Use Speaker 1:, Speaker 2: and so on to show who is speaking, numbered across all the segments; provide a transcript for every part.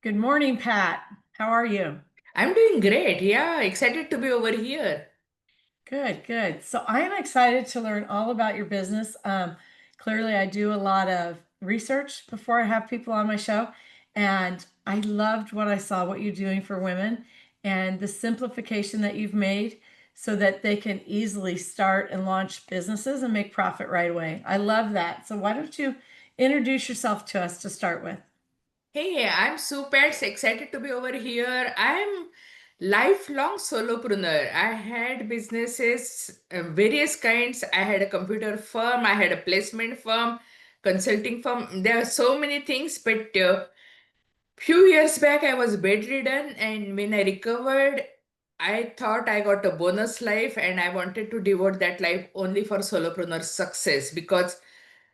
Speaker 1: Good morning, Pat. How are you?
Speaker 2: I'm doing great. Yeah, excited to be over here.
Speaker 1: Good, good. So I am excited to learn all about your business. Clearly, I do a lot of research before I have people on my show, and I loved what I saw, what you're doing for women, and the simplification that you've made so that they can easily start and launch businesses and make profit right away. I love that. So why don't you introduce yourself to us to start with?
Speaker 2: Hey, I'm super excited to be over here. I'm lifelong solopreneur. I had businesses, various kinds. I had a computer firm, I had a placement firm, consulting firm. There are so many things, but few years back I was bedridden, and when I recovered, I thought I got a bonus life, and I wanted to devote that life only for solopreneur success because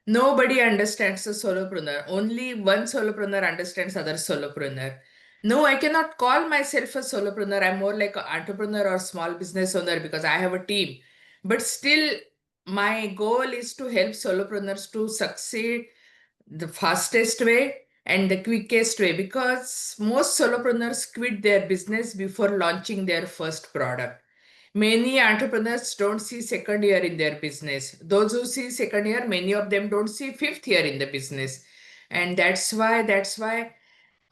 Speaker 2: nobody understands a solopreneur. Only one solopreneur understands other solopreneur. No, I cannot call myself a solopreneur. I'm more like an entrepreneur or small business owner because I have a team. But still, my goal is to help solopreneurs to succeed the fastest way and the quickest way because most solopreneurs quit their business before launching their first product. Many entrepreneurs don't see second year in their business. Those who see second year, many of them don't see fifth year in the business. And that's why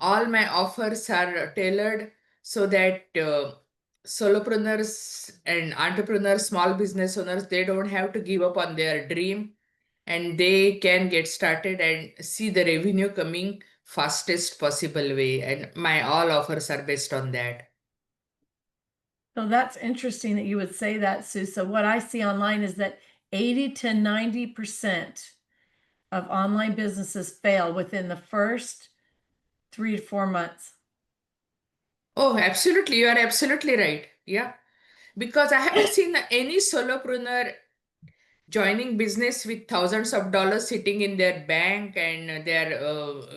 Speaker 2: all my offers are tailored so that solopreneurs and entrepreneurs, small business owners, they don't have to give up on their dream and they can get started and see the revenue coming fastest possible way. And my all offers are based on that.
Speaker 1: So that's interesting that you would say that, Sue. So what I see online is that 80 to 90% of online businesses fail within the first 3 to 4 months.
Speaker 2: Oh, absolutely. You are absolutely right. Yeah. Because I haven't seen any solopreneur joining business with thousands of dollars sitting in their bank and they're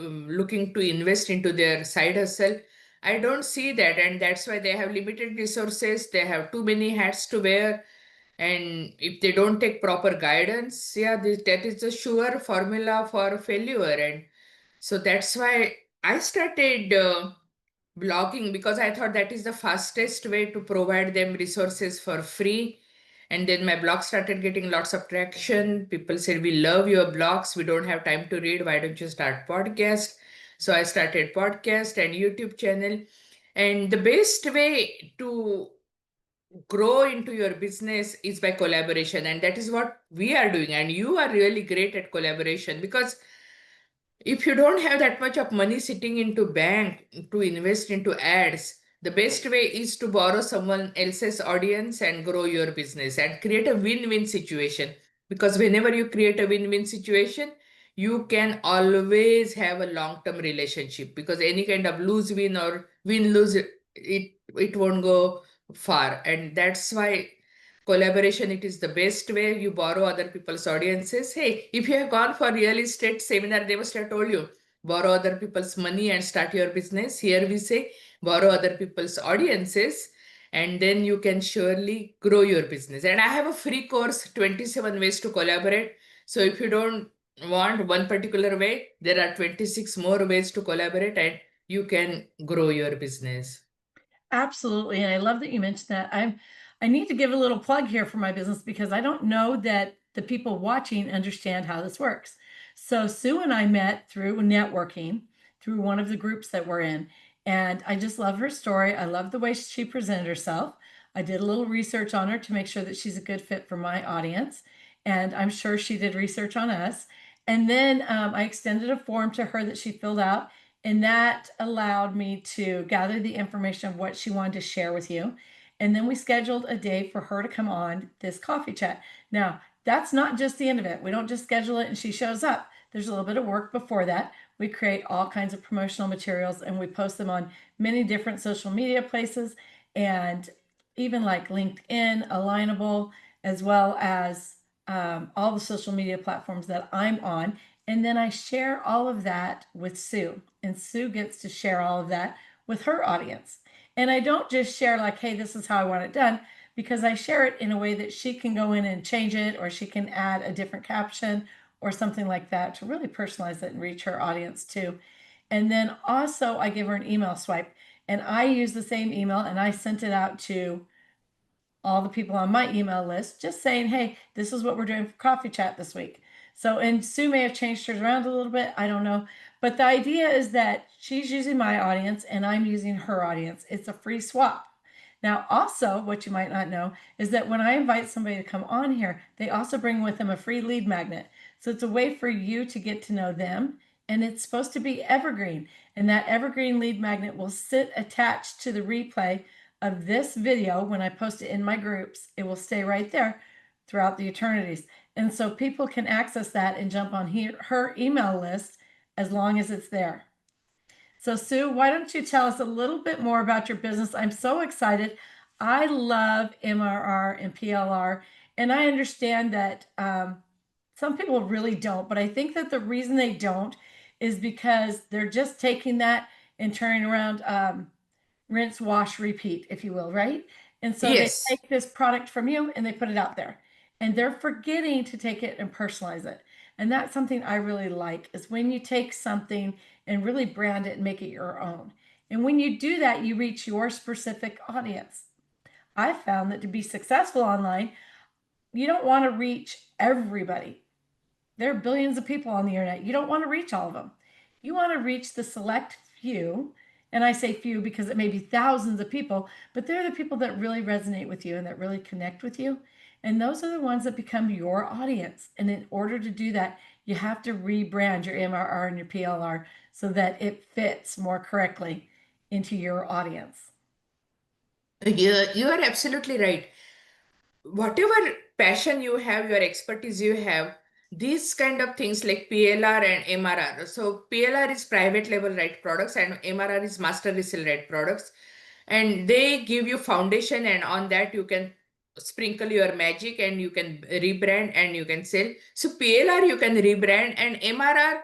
Speaker 2: looking to invest into their side hustle. I don't see that. And that's why they have limited resources. They have too many hats to wear. And if they don't take proper guidance, yeah, that is a sure formula for failure. And so that's why I started blogging because I thought that is the fastest way to provide them resources for free. And then my blog started getting lots of traction. People said, "We love your blogs. We don't have time to read. Why don't you start podcast?" So I started podcast and YouTube channel. And the best way to grow into your business is by collaboration. And that is what we are doing. And you are really great at collaboration because if you don't have that much of money sitting into bank to invest into ads, the best way is to borrow someone else's audience and grow your business and create a win-win situation. Because whenever you create a win-win situation, you can always have a long-term relationship because any kind of lose-win or win-lose, it won't go far. And that's why collaboration, it is the best way. You borrow other people's audiences. Hey, if you have gone for real estate seminar, they must have told you borrow other people's money and start your business. Here we say borrow other people's audiences and then you can surely grow your business. And I have a free course, 27 ways to collaborate. So if you don't want one particular way, there are 26 more ways to collaborate and you can grow your business.
Speaker 1: Absolutely. And I love that you mentioned that. I need to give a little plug here for my business because I don't know that the people watching understand how this works. So Sue and I met through networking, through one of the groups that we're in. And I just love her story. I love the way she presented herself. I did a little research on her to make sure that she's a good fit for my audience. And I'm sure she did research on us. And then I extended a form to her that she filled out, and that allowed me to gather the information of what she wanted to share with you. And then we scheduled a day for her to come on this coffee chat. Now, that's not just the end of it. We don't just schedule it and she shows up. There's a little bit of work before that. We create all kinds of promotional materials and we post them on many different social media places and even like LinkedIn, Alignable, as well as all the social media platforms that I'm on. And then I share all of that with Sue, and Sue gets to share all of that with her audience. And I don't just share like, hey, this is how I want it done, because I share it in a way that she can go in and change it, or she can add a different caption or something like that to really personalize it and reach her audience too. And then also I give her an email swipe, and I use the same email and I sent it out to all the people on my email list, just saying, hey, this is what we're doing for coffee chat this week. So, and Sue may have changed hers around a little bit. I don't know. But the idea is that she's using my audience and I'm using her audience. It's a free swap. Now, also, what you might not know is that when I invite somebody to come on here, they also bring with them a free lead magnet. So it's a way for you to get to know them. And it's supposed to be evergreen. And that evergreen lead magnet will sit attached to the replay of this video. When I post it in my groups, it will stay right there throughout the eternities. And so people can access that and jump on her email list as long as it's there. So Sue, why don't you tell us a little bit more about your business? I'm so excited. I love MRR and PLR, and I understand that some people really don't, but I think that the reason they don't is because they're just taking that and turning around rinse, wash, repeat, if you will, right? And so they
Speaker 2: Yes.
Speaker 1: take this product from you and they put it out there. And they're forgetting to take it and personalize it. And that's something I really like is when you take something and really brand it and make it your own. And when you do that, you reach your specific audience. I found that to be successful online, you don't want to reach everybody. There are billions of people on the internet. You don't want to reach all of them. You want to reach the select few. And I say few because it may be thousands of people, but they're the people that really resonate with you and that really connect with you. And those are the ones that become your audience. And in order to do that, you have to rebrand your MRR and your PLR so that it fits more correctly into your audience.
Speaker 2: You are absolutely right. Whatever passion you have, your expertise you have, these kind of things like PLR and MRR. So PLR is private label right products and MRR is master resale right products. And they give you foundation, and on that you can sprinkle your magic and you can rebrand and you can sell. So PLR you can rebrand, and MRR,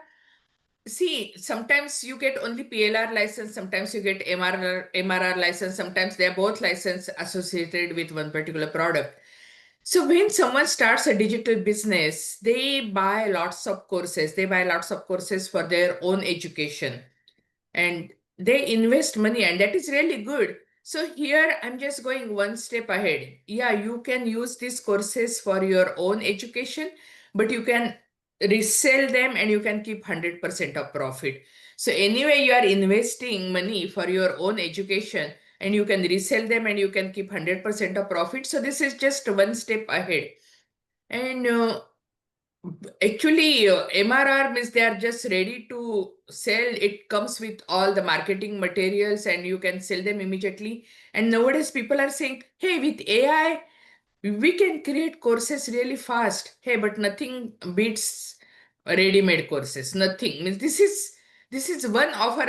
Speaker 2: see, sometimes you get only PLR license, sometimes you get MRR license, sometimes they're both license associated with one particular product. So when someone starts a digital business, they buy lots of courses. They buy lots of courses for their own education, and they invest money, and that is really good. So here I'm just going one step ahead. Yeah, you can use these courses for your own education, but you can resell them and you can keep 100% of profit. So anyway, you are investing money for your own education and you can resell them and you can keep 100% of profit. So this is just one step ahead. And actually, MRR means they are just ready to sell. It comes with all the marketing materials and you can sell them immediately. And nowadays, people are saying, hey, with AI, we can create courses really fast. Hey, but nothing beats ready-made courses. Nothing. Means this is one offer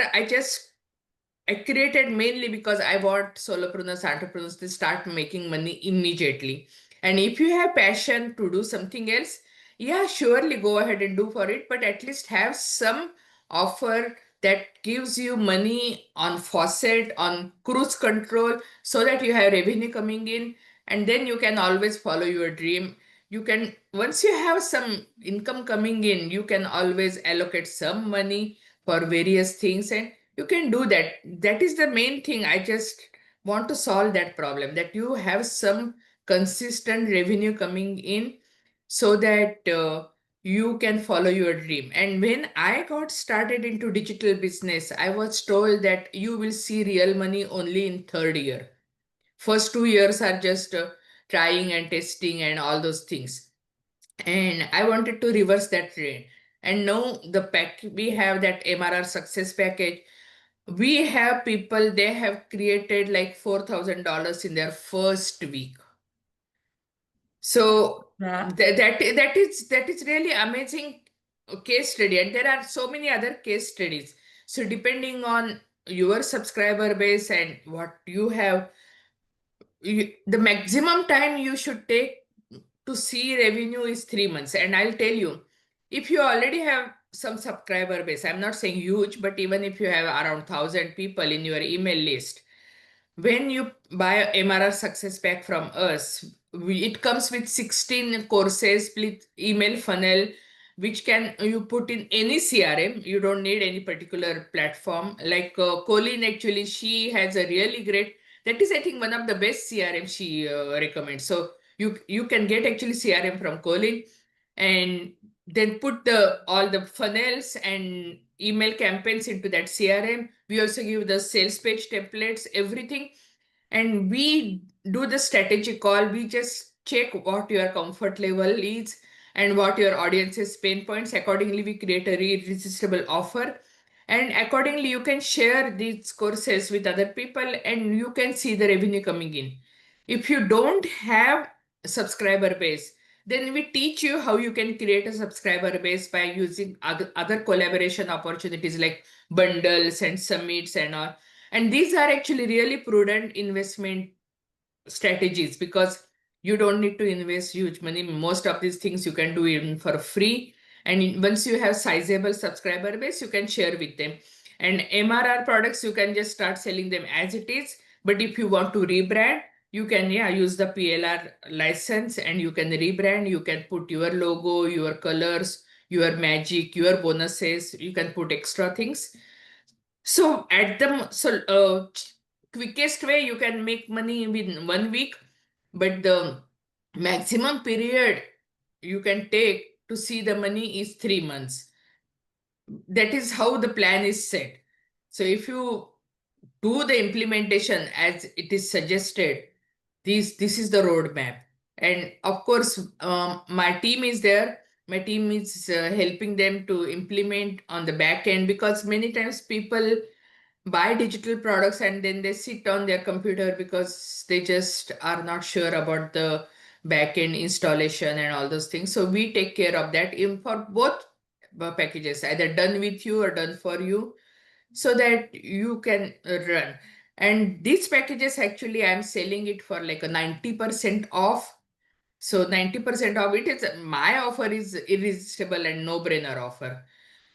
Speaker 2: I created mainly because I want solopreneurs, entrepreneurs to start making money immediately. And if you have passion to do something else, yeah, surely go ahead and do for it, but at least have some offer that gives you money on faucet, on cruise control, so that you have revenue coming in, and then you can always follow your dream. You can, once you have some income coming in, you can always allocate some money for various things, and you can do that. That is the main thing. I just want to solve that problem, that you have some consistent revenue coming in so that you can follow your dream. And when I got started into digital business, I was told that you will see real money only in third year. First 2 years are just trying and testing and all those things. And I wanted to reverse that trend. And now the pack we have that MRR success package. We have people, they have created like $4,000 in their first week. So
Speaker 1: That
Speaker 2: that is really amazing case study, and there are so many other case studies. So depending on your subscriber base and what you have, the maximum time you should take to see revenue is 3 months. And I'll tell you, if you already have some subscriber base, I'm not saying huge, but even if you have around 1,000 people in your email list, when you buy a MRR Success Pack from us, it comes with 16 courses, split email funnel, which can you put in any CRM. You don't need any particular platform. Like Colleen, actually, she has a really great. That is, I think, one of the best CRM she recommends. So you can get actually CRM from Colleen, and then put the all the funnels and email campaigns into that CRM. We also give the sales page templates, everything, and we do the strategy call. We just check what your comfort level is and what your audience's pain points. Accordingly, we create a irresistible offer, and accordingly you can share these courses with other people and you can see the revenue coming in. If you don't have a subscriber base, then we teach you how you can create a subscriber base by using other collaboration opportunities like bundles and summits and all. And these are actually really prudent investment strategies because you don't need to invest huge money. Most of these things you can do even for free. And once you have sizable subscriber base, you can share with them. And MRR products, you can just start selling them as it is. But if you want to rebrand, you can, yeah, use the PLR license and you can rebrand. You can put your logo, your colors, your magic, your bonuses. You can put extra things. So at the quickest way you can make money within 1 week, but the maximum period you can take to see the money is 3 months. That is how the plan is set. So if you do the implementation as it is suggested, this is the roadmap. And of course, my team is there. My team is helping them to implement on the back end because many times people buy digital products and then they sit on their computer because they just are not sure about the backend installation and all those things. So we take care of that in for both packages, either done with you or done for you, so that you can run. And these packages actually I'm selling it for like a 90% off. So 90% of it is my offer is irresistible and no-brainer offer.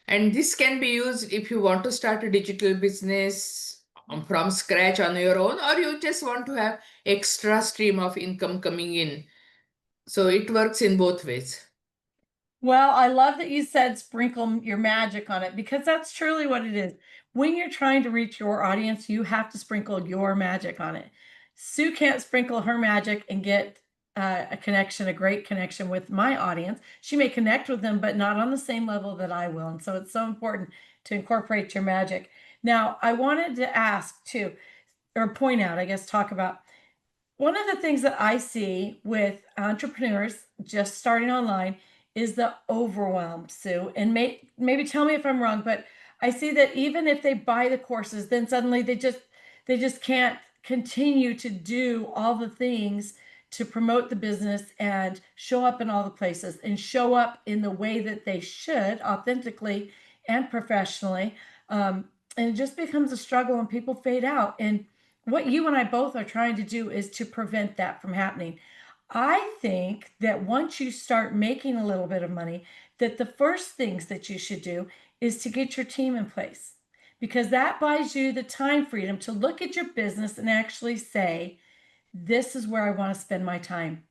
Speaker 2: And this can be used if you want to start a digital business from scratch on your own, or you just want to have extra stream of income coming in. So it works in both ways.
Speaker 1: Well, I love that you said sprinkle your magic on it because that's truly what it is. When you're trying to reach your audience, you have to sprinkle your magic on it. Sue can't sprinkle her magic and get a connection, a great connection with my audience. She may connect with them, but not on the same level that I will. And so it's so important to incorporate your magic. Now, I wanted to ask too, or point out, I guess, talk about one of the things that I see with entrepreneurs just starting online is the overwhelm, Sue. And maybe tell me if I'm wrong, but I see that even if they buy the courses, then suddenly they just can't continue to do all the things to promote the business and show up in all the places and show up in the way that they should authentically and professionally. And it just becomes a struggle and people fade out. And what you and I both are trying to do is to prevent that from happening. I think that once you start making a little bit of money, that the first things that you should do is to get your team in place because that buys you the time freedom to look at your business and actually say, this is where I want to spend my time.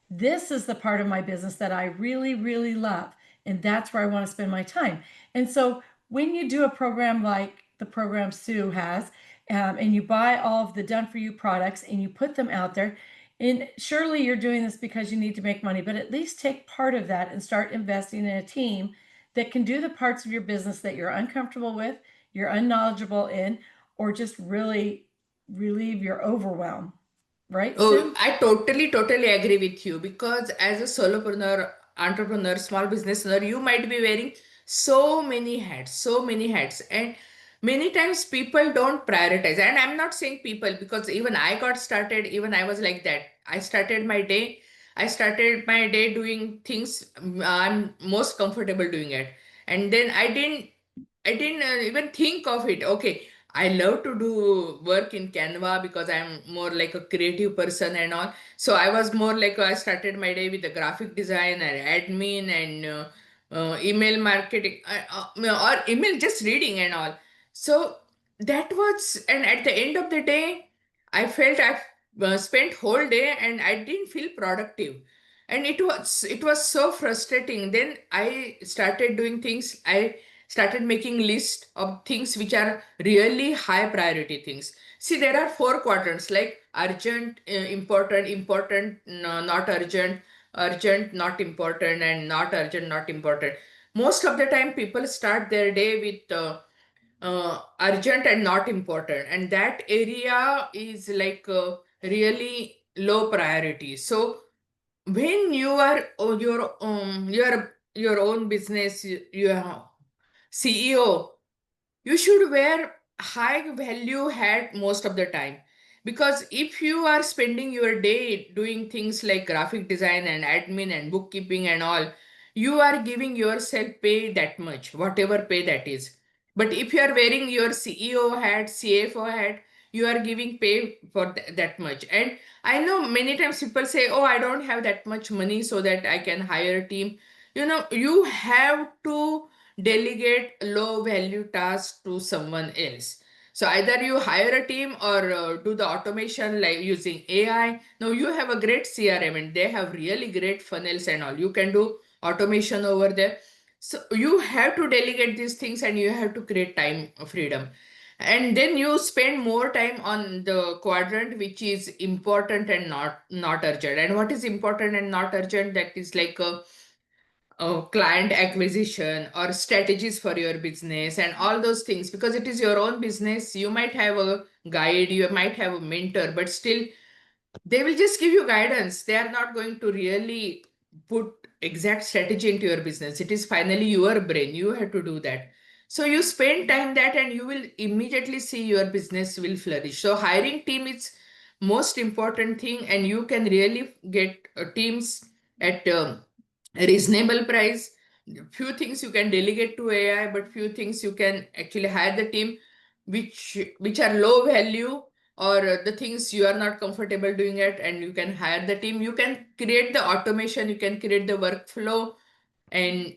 Speaker 1: This is the part of my business that I really, really love. And that's where I want to spend my time. And so when you do a program like the program Sue has, and you buy all of the done for you products and you put them out there, and surely you're doing this because you need to make money, but at least take part of that and start investing in a team that can do the parts of your business that you're uncomfortable with, you're unknowledgeable in, or just really relieve your overwhelm. Right,
Speaker 2: Oh,
Speaker 1: Sue?
Speaker 2: I totally agree with you because as a solopreneur, entrepreneur, small business owner, you might be wearing so many hats, and many times people don't prioritize. And I'm not saying people because even I got started, even I was like that. I started my day doing things I'm most comfortable doing it, and then I didn't even think of it. Okay, I love to do work in Canva because I'm more like a creative person and all. So I was more like I started my day with the graphic design and admin and email marketing or email just reading and all. So that was, and at the end of the day, I felt I've spent whole day and I didn't feel productive. and it was so frustrating. Then I started doing things. I started making list of things which are really high priority things. See, there are four quadrants, like urgent, important, important, no, not urgent, urgent, not important, and not urgent, not important. Most of the time people start their day with urgent and not important, and that area is like really low priority. So when you are your own business, you are CEO, you should wear high value hat most of the time, because if you are spending your day doing things like graphic design and admin and bookkeeping and all, you are giving yourself pay that much, whatever pay that is. But if you are wearing your CEO hat, CFO hat, you are giving pay for that much. And I know many times people say, oh, I don't have that much money so that I can hire a team. You have to delegate low value tasks to someone else. So either you hire a team or do the automation like using AI. Now you have a great CRM and they have really great funnels and all. You can do automation over there. So you have to delegate these things and you have to create time freedom. And then you spend more time on the quadrant which is important and not urgent. And what is important and not urgent? That is like client acquisition or strategies for your business and all those things, because it is your own business. You might have a guide, you might have a mentor, but still they will just give you guidance. They are not going to really put exact strategy into your business. It is finally your brain, you have to do that. So you spend time that and you will immediately see your business will flourish. So hiring team is most important thing, and you can really get teams at a reasonable price. Few things you can delegate to AI, but few things you can actually hire the team which are low value, or the things you are not comfortable doing it, and you can hire the team. You can create the automation, you can create the workflow, and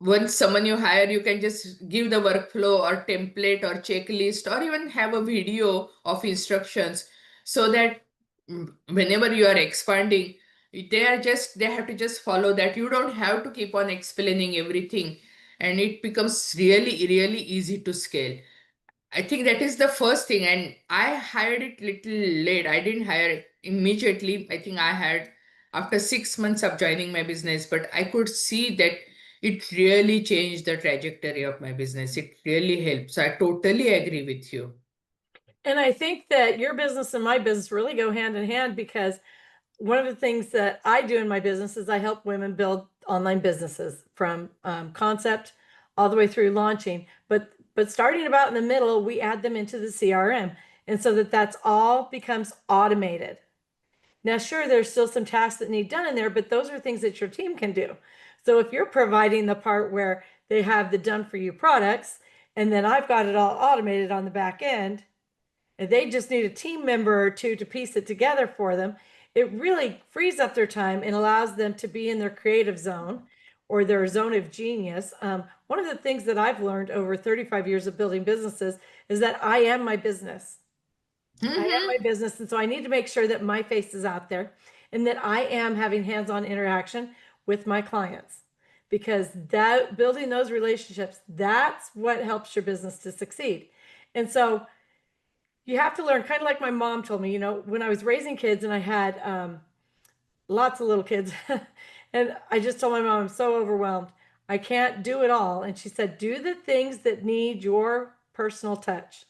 Speaker 2: once someone you hire, you can just give the workflow or template or checklist, or even have a video of instructions, so that whenever you are expanding, they have to just follow that. You don't have to keep on explaining everything, and it becomes really really easy to scale. I think that is the first thing. And I hired it little late. I didn't hire it immediately. I think I had after 6 months of joining my business, but I could see that it really changed the trajectory of my business. It really helped. So I totally agree with you.
Speaker 1: And I think that your business and my business really go hand in hand, because one of the things that I do in my business is I help women build online businesses from concept all the way through launching. But starting about in the middle, we add them into the CRM, and so that's all becomes automated. Now, sure, there's still some tasks that need done in there, but those are things that your team can do. So if you're providing the part where they have the done for you products, and then I've got it all automated on the back end, and they just need a team member or two to piece it together for them, it really frees up their time and allows them to be in their creative zone or their zone of genius. One of the things that I've learned over 35 years of building businesses is that I am my business. I am my business, and so I need to make sure that my face is out there and that I am having hands-on interaction with my clients, because that building those relationships, that's what helps your business to succeed. And so you have to learn, kind of like my mom told me, when I was raising kids and I had lots of little kids, and I just told my mom, I'm so overwhelmed. I can't do it all. And she said, do the things that need your personal touch.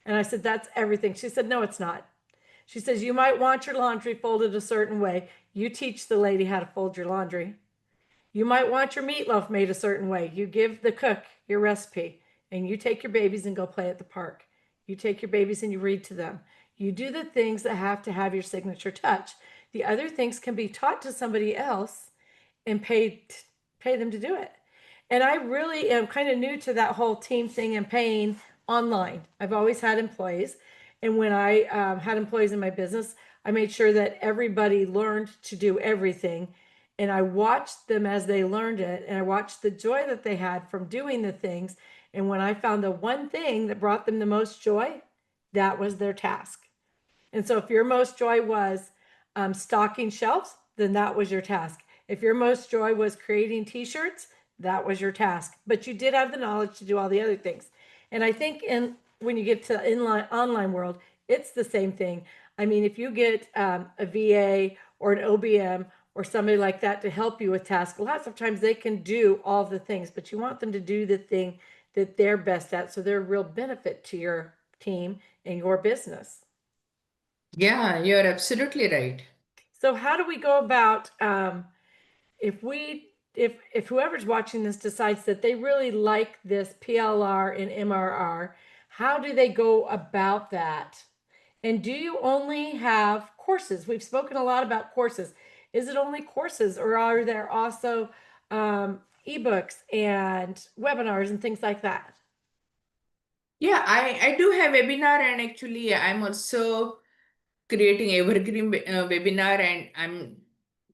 Speaker 1: And I said, that's everything. She said, no, it's not. She says, you might want your laundry folded a certain way. You teach the lady how to fold your laundry. You might want your meatloaf made a certain way. You give the cook your recipe, and you take your babies and go play at the park. You take your babies and you read to them. You do the things that have to have your signature touch. The other things can be taught to somebody else and pay them to do it. And I really am kind of new to that whole team thing and paying online. I've always had employees. And when I had employees in my business, I made sure that everybody learned to do everything. And I watched them as they learned it. And I watched the joy that they had from doing the things. And when I found the one thing that brought them the most joy, that was their task. And so if your most joy was stocking shelves, then that was your task. If your most joy was creating t-shirts, that was your task. But you did have the knowledge to do all the other things. And I think when you get to online world, it's the same thing. I mean, if you get a VA or an OBM or somebody like that to help you with tasks, lots of times they can do all the things, but you want them to do the thing that they're best at, so they're a real benefit to your team and your business.
Speaker 2: Yeah, you're absolutely right.
Speaker 1: So how do we go about if whoever's watching this decides that they really like this PLR and MRR, how do they go about that? And do you only have courses? We've spoken a lot about courses. Is it only courses, or are there also ebooks and webinars and things like that?
Speaker 2: Yeah, I do have webinar, and actually I'm also creating evergreen webinar, and I'm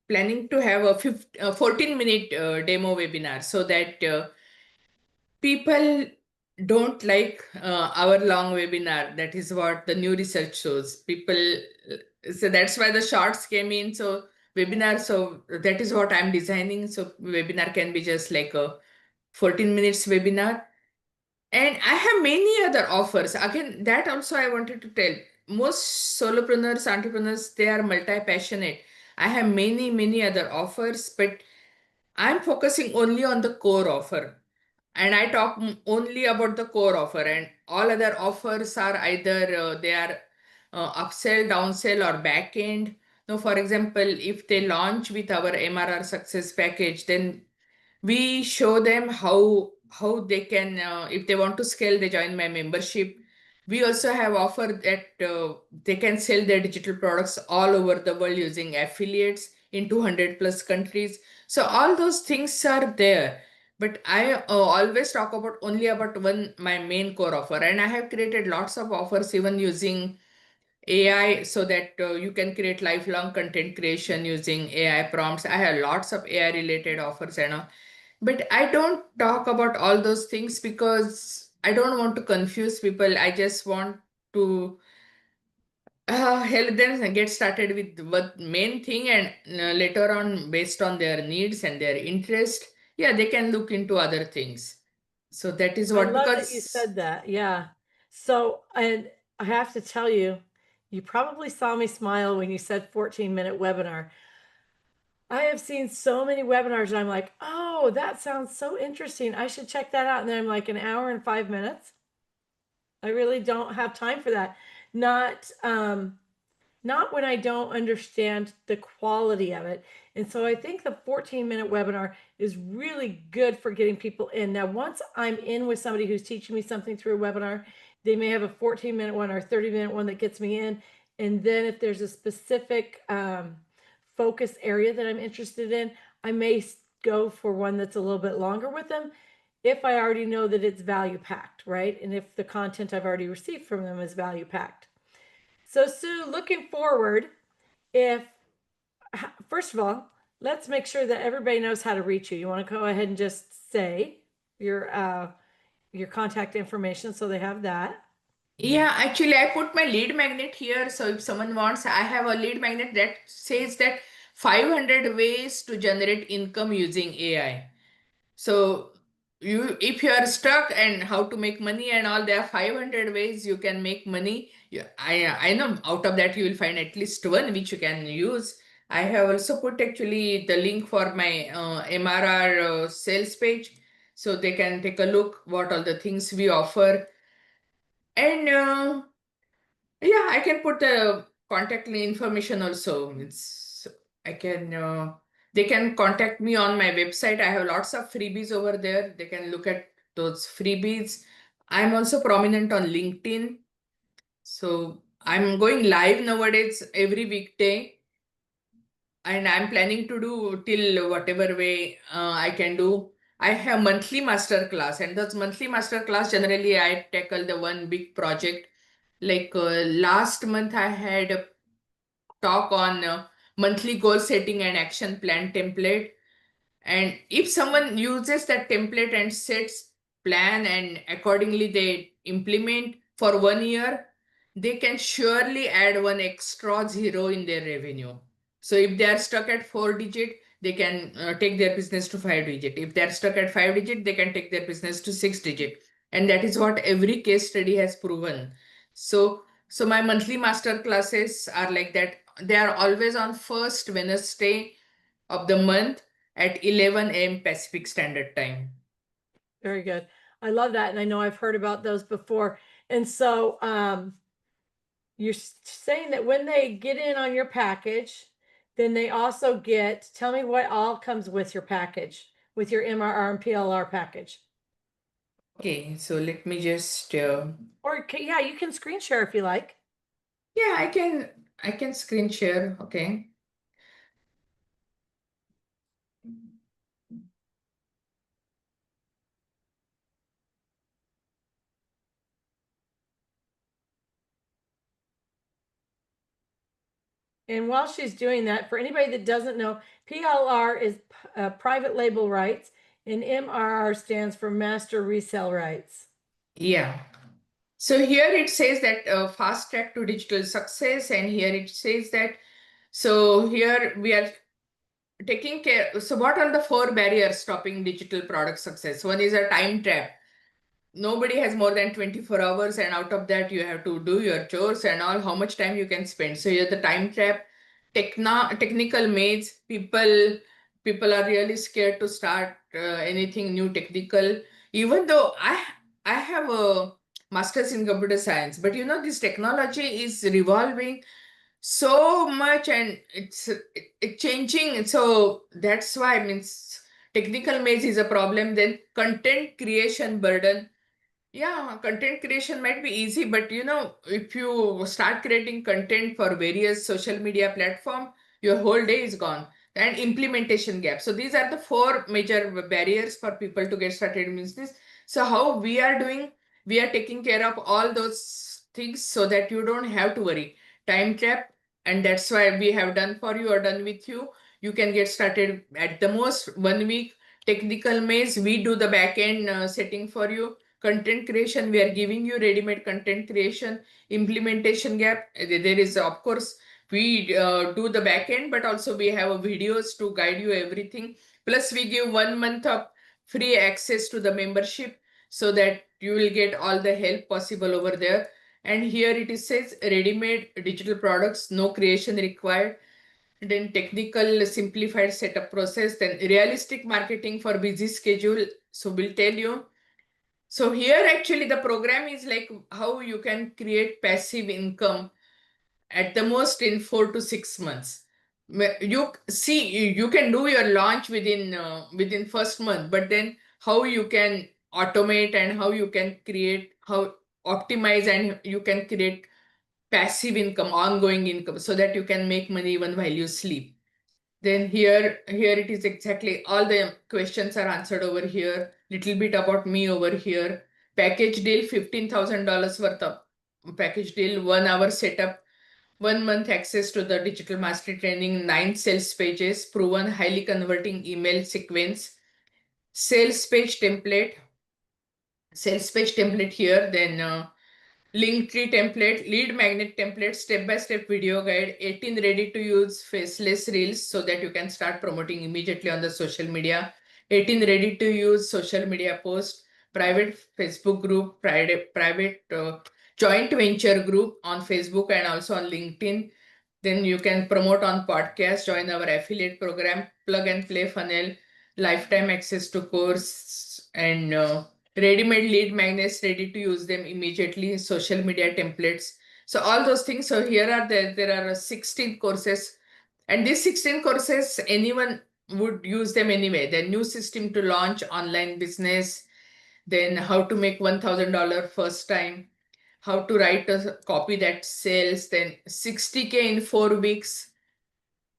Speaker 2: planning to have a 14-minute demo webinar so that people don't like hour-long webinar. That is what the new research shows. So that's why the shorts came in. So webinar, so that is what I'm designing. So webinar can be just like a 14 minutes webinar. And I have many other offers. Again, that also I wanted to tell. Most solopreneurs, entrepreneurs, they are multi-passionate. I have many, many other offers, but I'm focusing only on the core offer. And I talk only about the core offer, and all other offers are either they are upsell, downsell, or back end. Now, for example, if they launch with our MRR success package, then we show them how they can if they want to scale, they join my membership. We also have offer that they can sell their digital products all over the world using affiliates in 200 plus countries. So all those things are there, but I always talk about only about one, my main core offer. And I have created lots of offers even using AI, so that you can create lifelong content creation using AI prompts. I have lots of AI related offers and all, but I don't talk about all those things because I don't want to confuse people. I just want to help them get started with what main thing, and later on, based on their needs and their interest, yeah, they can look into other things. So that is
Speaker 1: I
Speaker 2: what,
Speaker 1: love that you
Speaker 2: because
Speaker 1: said that. Yeah. So, and I have to tell you, you probably saw me smile when you said 14-minute webinar. I have seen so many webinars and I'm like, oh, that sounds so interesting. I should check that out. And then I'm like, an hour and 5 minutes. I really don't have time for that. Not when I don't understand the quality of it. And so I think the 14-minute webinar is really good for getting people in. Now, once I'm in with somebody who's teaching me something through a webinar, they may have a 14-minute one or a 30-minute one that gets me in. And then if there's a specific focus area that I'm interested in, I may go for one that's a little bit longer with them if I already know that it's value packed, right? And if the content I've already received from them is value packed. So Sue, looking forward, if first of all, let's make sure that everybody knows how to reach you. You want to go ahead and just say your contact information so they have that.
Speaker 2: yeah, actually, I put my lead magnet here. So if someone wants, I have a lead magnet that says that 500 ways to generate income using AI. So if you are stuck and how to make money and all, there are 500 ways you can make money. I know out of that you will find at least one which you can use. I have also put actually the link for my MRR sales page, so they can take a look what all the things we offer. And yeah, I can put the contact information also. I can, they can contact me on my website. I have lots of freebies over there. They can look at those freebies. I'm also prominent on LinkedIn. So I'm going live nowadays every weekday. And I'm planning to do till whatever way I can do. I have monthly master class, and those monthly master class generally I tackle the one big project. Like last month, I had a talk on monthly goal setting and action plan template. And if someone uses that template and sets plan and accordingly they implement for 1 year, they can surely add one extra zero in their revenue. So if they are stuck at 4 digit, they can take their business to 5 digit. If they're stuck at 5 digit, they can take their business to 6 digit. And that is what every case study has proven. So my monthly master classes are like that. They are always on first Wednesday of the month at 11 a.m. Pacific Standard Time.
Speaker 1: Very good. I love that. And I know I've heard about those before. And so you're saying that when they get in on your package, then they also get, tell me what all comes with your package, with your MRR and PLR package.
Speaker 2: Okay, so let me just
Speaker 1: Or yeah, you can screen share if you like.
Speaker 2: yeah, I can screen share. Okay.
Speaker 1: And while she's doing that, for anybody that doesn't know, PLR is private label rights, and MRR stands for master resale rights.
Speaker 2: Yeah. So here it says that fast track to digital success, and here it says that, so here we are taking care. So what are the 4 barriers stopping digital product success? One is a time trap. Nobody has more than 24 hours, and out of that you have to do your chores and all, how much time you can spend. So here the time trap, technical maze, people are really scared to start anything new technical. Even though I have a master's in computer science, but this technology is revolving so much, and it's changing. So that's why, I mean, technical maze is a problem. Then content creation burden. Yeah, content creation might be easy, but if you start creating content for various social media platform, your whole day is gone. And implementation gap. So these are the 4 major barriers for people to get started in business. So how we are doing, we are taking care of all those things so that you don't have to worry. Time trap, and that's why we have done for you or done with you. You can get started at the most 1 week. Technical maze, we do the back end setting for you. Content creation, we are giving you ready-made content creation. Implementation gap, there is, of course, we do the back end, but also we have videos to guide you everything. Plus we give 1 month of free access to the membership, so that you will get all the help possible over there. And here it is says ready-made digital products, no creation required. Then technical simplified setup process, then realistic marketing for busy schedule. So we'll tell you. So here actually the program is like how you can create passive income at the most in 4 to 6 months. You see, you can do your launch within first month, but then how you can automate and how you can create, how optimize, and you can create passive income, ongoing income, so that you can make money even while you sleep. Then here it is exactly all the questions are answered over here. Little bit about me over here. Package deal, $15,000 worth of package deal, 1 hour setup, 1 month access to the digital mastery training, 9 sales pages, proven highly converting email sequence, sales page template here, then Linktree template, lead magnet template, step-by-step video guide, 18 ready-to-use faceless reels so that you can start promoting immediately on the social media, 18 ready-to-use social media posts, private Facebook group, private joint venture group on Facebook and also on LinkedIn. Then you can promote on podcast, join our affiliate program, plug and play funnel, lifetime access to course, and ready-made lead magnets, ready to use them immediately, social media templates. So all those things. So here are there are 16 courses, and these 16 courses anyone would use them anyway. The new system to launch online business, then how to make $1,000 first time, how to write a copy that sells, then 60K in 4 weeks,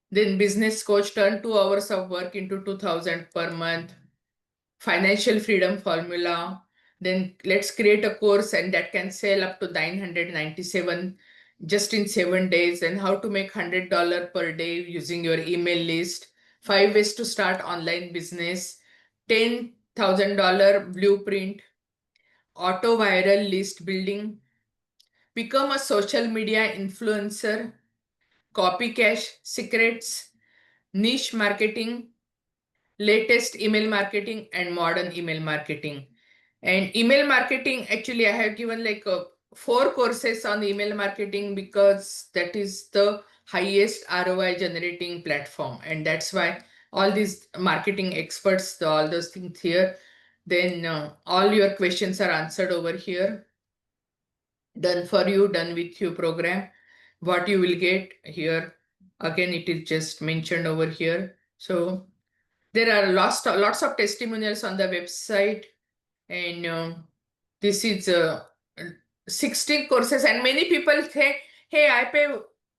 Speaker 2: then business coach, turn 2 hours of work into 2,000 per month, financial freedom formula. Then let's create a course and that can sell up to 997 just in 7 days. And how to make $100 per day using your email list. 5 ways to start online business. $10,000 blueprint. Auto viral list building. Become a social media influencer. copy cache, secrets, niche marketing, latest email marketing, and modern email marketing. And email marketing, actually, I have given like 4 courses on email marketing because that is the highest ROI generating platform. And that's why all these marketing experts, all those things here, then all your questions are answered over here. Done for you, done with you program. What you will get here, again, it is just mentioned over here. So there are lots of testimonials on the website, and this is 16 courses. And many people say, hey, I pay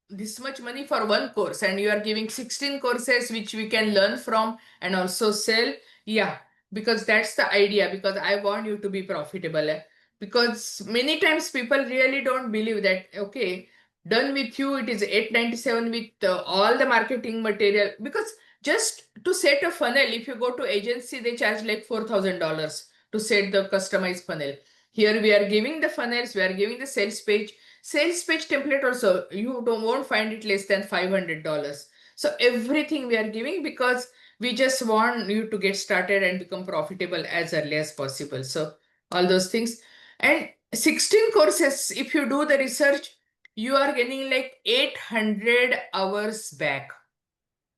Speaker 2: this much money for one course, and you are giving 16 courses which we can learn from and also sell. Yeah, because that's the idea, because I want you to be profitable. Because many times people really don't believe that, okay, done with you, it is 897 with all the marketing material. Because just to set a funnel, if you go to agency, they charge like $4,000 to set the customized funnel. Here we are giving the funnels, we are giving the sales page. Sales page template also, you won't find it less than $500. So everything we are giving because we just want you to get started and become profitable as early as possible. So all those things. And 16 courses, if you do the research, you are getting like 800 hours back.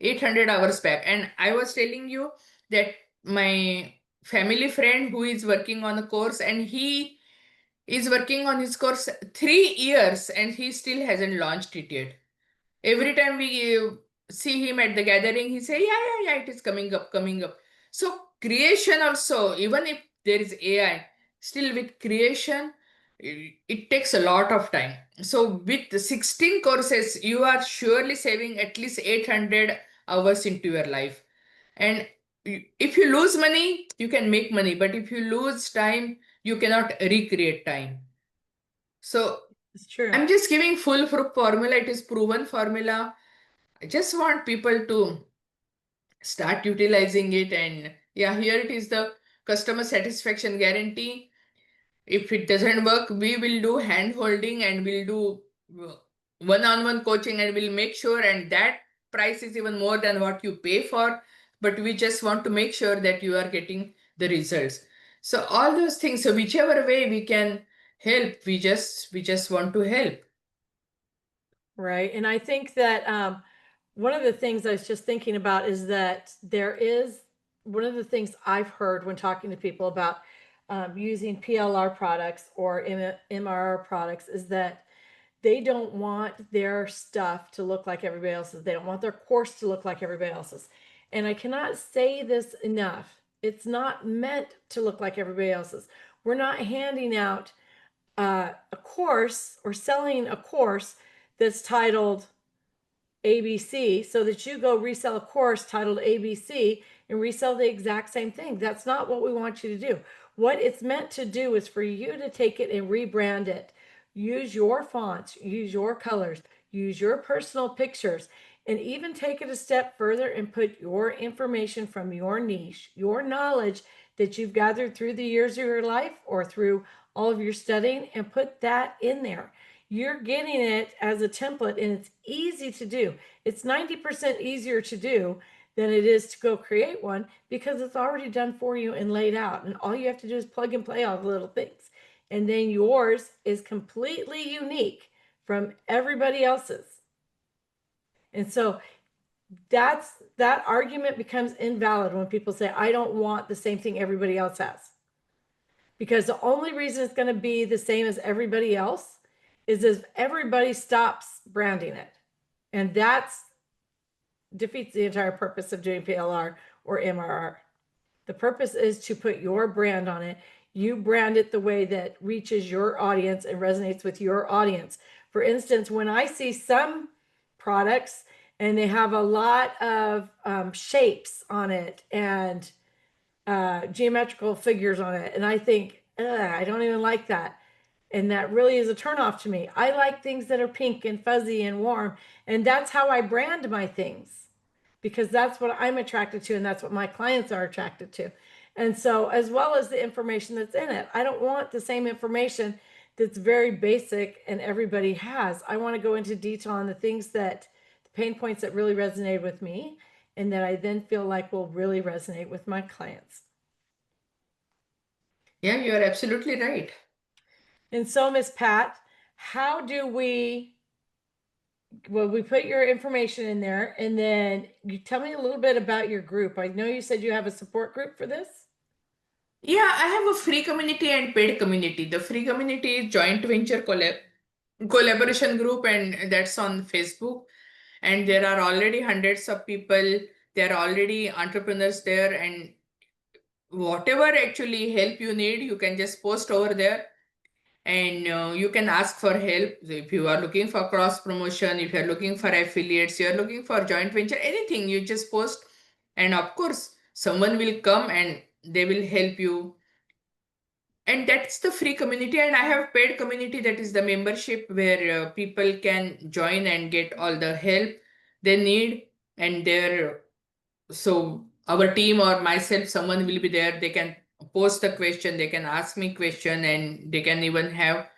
Speaker 2: 800 hours back. And I was telling you that my family friend who is working on a course, and he is working on his course 3 years and he still hasn't launched it yet. Every time we see him at the gathering, he say, yeah, it is coming up, coming up. So creation also, even if there is AI, still with creation, it takes a lot of time. So with the 16 courses, you are surely saving at least 800 hours into your life. And if you lose money, you can make money. But if you lose time, you cannot recreate time. So
Speaker 1: It's true.
Speaker 2: I'm just giving foolproof formula. It is proven formula. I just want people to start utilizing it. And yeah, here it is, the customer satisfaction guarantee. If it doesn't work, we will do hand holding and we'll do one-on-one coaching, and we'll make sure, and that price is even more than what you pay for, but we just want to make sure that you are getting the results. So all those things, so whichever way we can help, we just want to help.
Speaker 1: Right. And I think that one of the things I was just thinking about is that there is one of the things I've heard when talking to people about using PLR products or MRR products is that they don't want their stuff to look like everybody else's. They don't want their course to look like everybody else's. And I cannot say this enough. It's not meant to look like everybody else's. We're not handing out a course or selling a course that's titled ABC so that you go resell a course titled ABC and resell the exact same thing. That's not what we want you to do. What it's meant to do is for you to take it and rebrand it. Use your fonts, use your colors, use your personal pictures, and even take it a step further and put your information from your niche, your knowledge that you've gathered through the years of your life or through all of your studying, and put that in there. You're getting it as a template, and it's easy to do. It's 90% easier to do than it is to go create one because it's already done for you and laid out. And all you have to do is plug and play all the little things. And then yours is completely unique from everybody else's. And so that argument becomes invalid when people say, I don't want the same thing everybody else has. Because the only reason it's going to be the same as everybody else is if everybody stops branding it. And that's defeats the entire purpose of doing PLR or MRR. The purpose is to put your brand on it. You brand it the way that reaches your audience and resonates with your audience. For instance, when I see some products and they have a lot of shapes on it and geometrical figures on it, and I think, I don't even like that. And that really is a turnoff to me. I like things that are pink and fuzzy and warm. And that's how I brand my things, because that's what I'm attracted to and that's what my clients are attracted to. And so, as well as the information that's in it, I don't want the same information that's very basic and everybody has. I want to go into detail on the things that pain points that really resonated with me and that I then feel like will really resonate with my clients.
Speaker 2: Yeah, you are absolutely right.
Speaker 1: And so, Miss Pat, how do we, well, we put your information in there, and then you tell me a little bit about your group. I know you said you have a support group for this.
Speaker 2: Yeah, I have a free community and paid community. The free community is joint venture collaboration group, and that's on Facebook. And there are already hundreds of people. There are already entrepreneurs there, and whatever actually help you need, you can just post over there, and you can ask for help. If you are looking for cross promotion, if you are looking for affiliates, you are looking for joint venture, anything, you just post, and of course someone will come and they will help you. And that's the free community. And I have paid community, that is the membership, where people can join and get all the help they need. And there, so our team or myself, someone will be there. They can post the question, they can ask me question, and they can even have,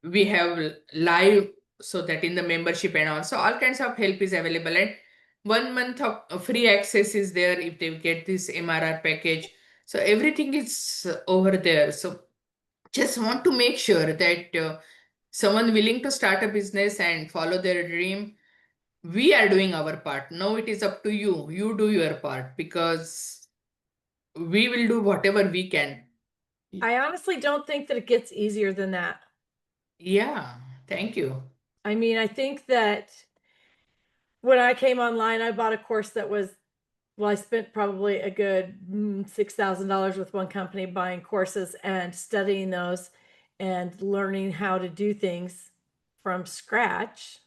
Speaker 2: we have live, so that in the membership and also all kinds of help is available. And 1 month of free access is there if they get this MRR package. So everything is over there. So just want to make sure that someone willing to start a business and follow their dream, we are doing our part. Now it is up to you. You do your part, because we will do whatever we can.
Speaker 1: I honestly don't think that it gets easier than that.
Speaker 2: Yeah, thank you.
Speaker 1: I mean, I think that when I came online, I bought a course that was, well, I spent probably a good $6,000 with one company buying courses and studying those and learning how to do things from scratch.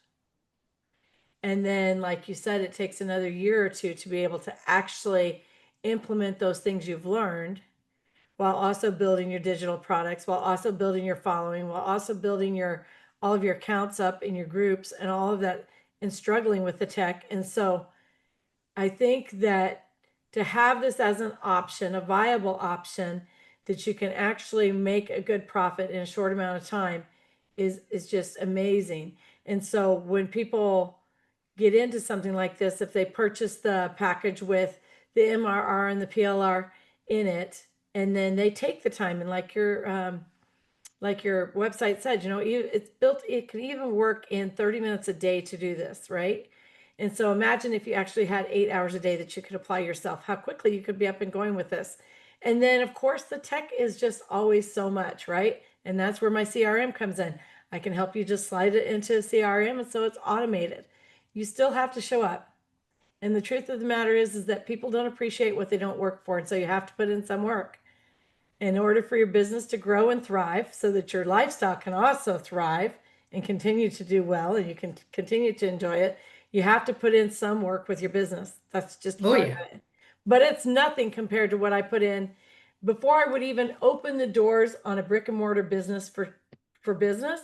Speaker 1: And then, like you said, it takes another year or two to be able to actually implement those things you've learned while also building your digital products, while also building your following, while also building your all of your accounts up in your groups and all of that, and struggling with the tech. And so I think that to have this as an option, a viable option that you can actually make a good profit in a short amount of time is just amazing. And so when people get into something like this, if they purchase the package with the MRR and the PLR in it, and then they take the time, and like your website said, it's built, it can even work in 30 minutes a day to do this, right? And so imagine if you actually had 8 hours a day that you could apply yourself, how quickly you could be up and going with this. And then of course the tech is just always so much, right? And that's where my CRM comes in. I can help you just slide it into CRM, and so it's automated. You still have to show up. And the truth of the matter is that people don't appreciate what they don't work for. And so you have to put in some work in order for your business to grow and thrive, so that your lifestyle can also thrive and continue to do well, and you can continue to enjoy it. You have to put in some work with your business. That's just
Speaker 2: Oh,
Speaker 1: part
Speaker 2: yeah.
Speaker 1: of it. But it's nothing compared to what I put in before I would even open the doors on a brick and mortar business for business.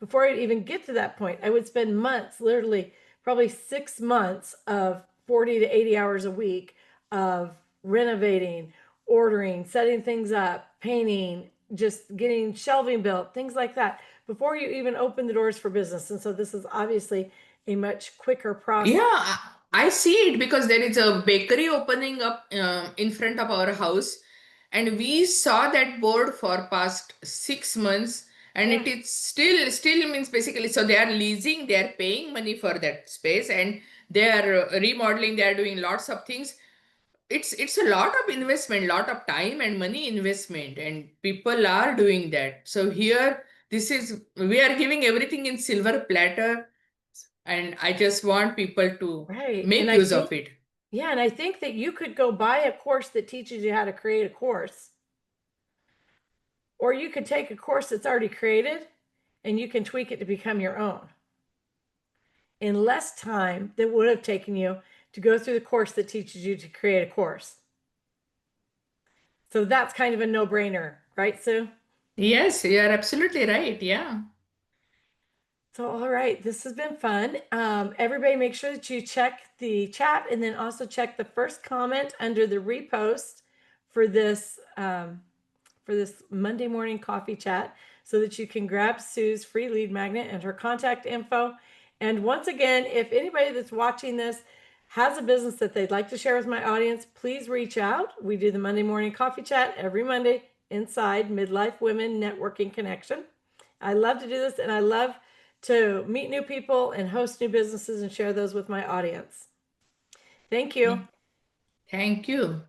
Speaker 1: Before I'd even get to that point, I would spend months, literally probably 6 months of 40 to 80 hours a week of renovating, ordering, setting things up, painting, just getting shelving built, things like that, before you even open the doors for business. And so this is obviously a much quicker process.
Speaker 2: Yeah, I see it, because there is a bakery opening up in front of our house, and we saw that board for past 6 months, and
Speaker 1: Yeah.
Speaker 2: it is still means basically, so they are leasing, they are paying money for that space, and they are remodeling, they are doing lots of things. It's a lot of investment, lot of time and money investment, and people are doing that. So here, this is, we are giving everything in silver platter, and I just want people to
Speaker 1: Right. And
Speaker 2: make
Speaker 1: I
Speaker 2: use
Speaker 1: think,
Speaker 2: of it.
Speaker 1: yeah, and I think that you could go buy a course that teaches you how to create a course, or you could take a course that's already created and you can tweak it to become your own in less time than would have taken you to go through the course that teaches you to create a course. So that's kind of a no-brainer, right, Sue?
Speaker 2: Yes, you are absolutely right. Yeah.
Speaker 1: So, all right, this has been fun. Everybody make sure that you check the chat, and then also check the first comment under the repost for this Monday morning coffee chat, so that you can grab Sue's free lead magnet and her contact info. And once again, if anybody that's watching this has a business that they'd like to share with my audience, please reach out. We do the Monday morning coffee chat every Monday inside Midlife Women Networking Connection. I love to do this, and I love to meet new people and host new businesses and share those with my audience. Thank you.
Speaker 2: Thank you.